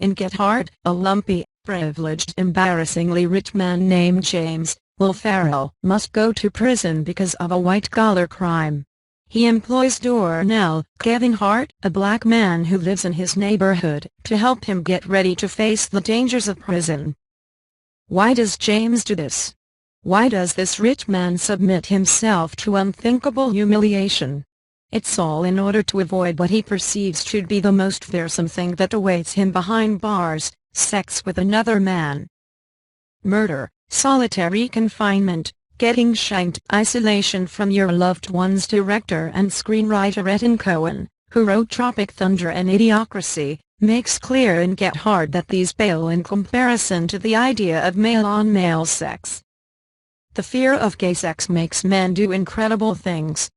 In Get Hart, a lumpy, privileged, embarrassingly rich man named James, Will Ferrell, must go to prison because of a white-collar crime. He employs Darnell, Kevin Hart, a black man who lives in his neighborhood, to help him get ready to face the dangers of prison. Why does James do this? Why does this rich man submit himself to unthinkable humiliation? It's all in order to avoid what he perceives should be the most fearsome thing that awaits him behind bars: sex with another man. Murder, solitary confinement, getting shanked. Isolation from your loved ones. Director and screenwriter Etan Cohen, who wrote Tropic Thunder and Idiocracy, makes clear in Get Hart that these pale in comparison to the idea of male-on-male sex. The fear of gay sex makes men do incredible things.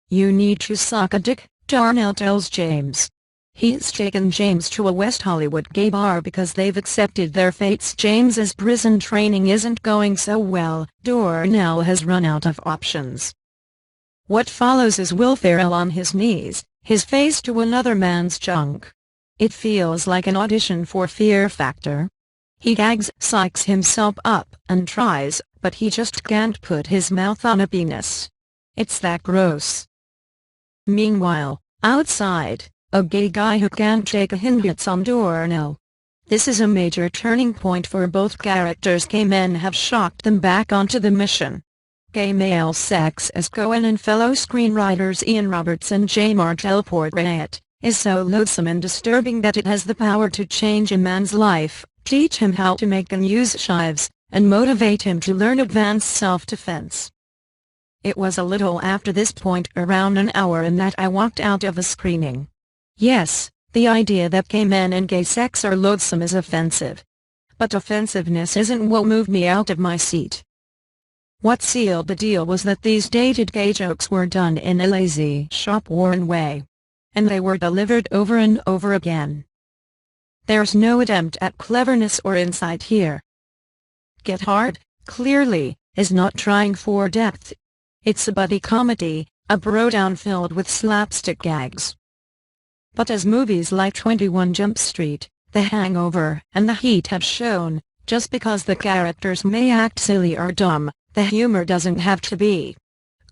"You need to suck a dick," Darnell tells James. He's taken James to a West Hollywood gay bar because they've accepted their fates. James's prison training isn't going so well. Darnell has run out of options. What follows is Will Ferrell on his knees, his face to another man's junk. It feels like an audition for Fear Factor. He gags, psychs himself up, and tries, but he just can't put his mouth on a penis. It's that gross. Meanwhile, outside, a gay guy who can't take a hint hits on Darnell. This is a major turning point for both characters. Gay men have shocked them back onto the mission. Gay male sex, as Cohen and fellow screenwriters Ian Roberts and J. Martell portray it, is so loathsome and disturbing that it has the power to change a man's life, teach him how to make and use shives, and motivate him to learn advanced self-defense. It was a little after this point, around an hour in, that I walked out of a screening. Yes, the idea that gay men and gay sex are loathsome is offensive. But offensiveness isn't what moved me out of my seat. What sealed the deal was that these dated gay jokes were done in a lazy, shop-worn way. And they were delivered over and over again. There's no attempt at cleverness or insight here. Get Hart, clearly, is not trying for depth. It's a buddy comedy, a bro-down filled with slapstick gags. But as movies like 21 Jump Street, The Hangover, and The Heat have shown, just because the characters may act silly or dumb, the humor doesn't have to be.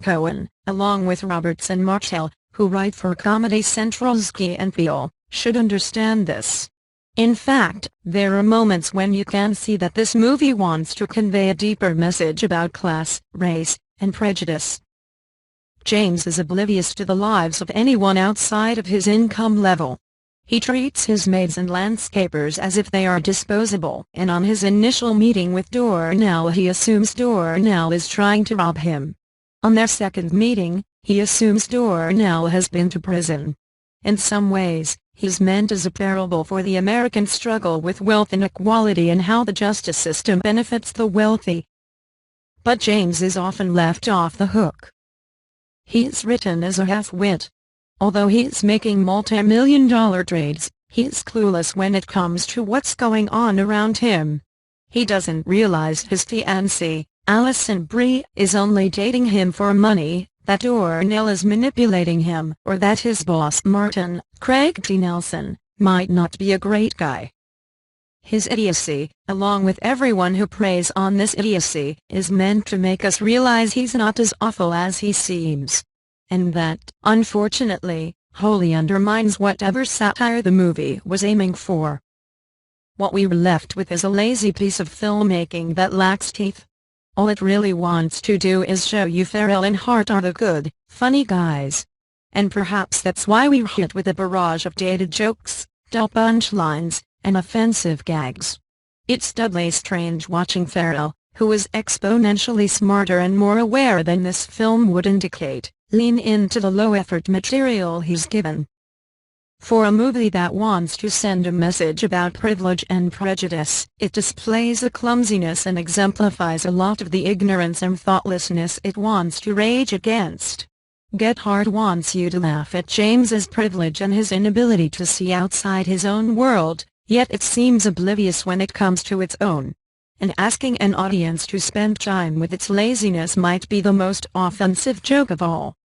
Cohen, along with Roberts and Martell, who write for Comedy Central's Key and Peele, should understand this. In fact, there are moments when you can see that this movie wants to convey a deeper message about class, race, and prejudice. James is oblivious to the lives of anyone outside of his income level. He treats his maids and landscapers as if they are disposable, and on his initial meeting with Darnell he assumes Darnell is trying to rob him. On their second meeting, he assumes Darnell has been to prison. In some ways, he's meant as a parable for the American struggle with wealth inequality and how the justice system benefits the wealthy. But James is often left off the hook. He's written as a half-wit. Although he's making multi-million-dollar trades, he's clueless when it comes to what's going on around him. He doesn't realize his fiancée, Allison Brie, is only dating him for money, that Darnell is manipulating him, or that his boss Martin, Craig T. Nelson, might not be a great guy. His idiocy, along with everyone who preys on this idiocy, is meant to make us realize he's not as awful as he seems. And that, unfortunately, wholly undermines whatever satire the movie was aiming for. What we were left with is a lazy piece of filmmaking that lacks teeth. All it really wants to do is show you Ferrell and Hart are the good, funny guys. And perhaps that's why we were hit with a barrage of dated jokes, dull punchlines, and offensive gags. It's doubly strange watching Ferrell, who is exponentially smarter and more aware than this film would indicate, lean into the low-effort material he's given. For a movie that wants to send a message about privilege and prejudice, it displays a clumsiness and exemplifies a lot of the ignorance and thoughtlessness it wants to rage against. Get Hart wants you to laugh at James's privilege and his inability to see outside his own world, yet it seems oblivious when it comes to its own. And asking an audience to spend time with its laziness might be the most offensive joke of all.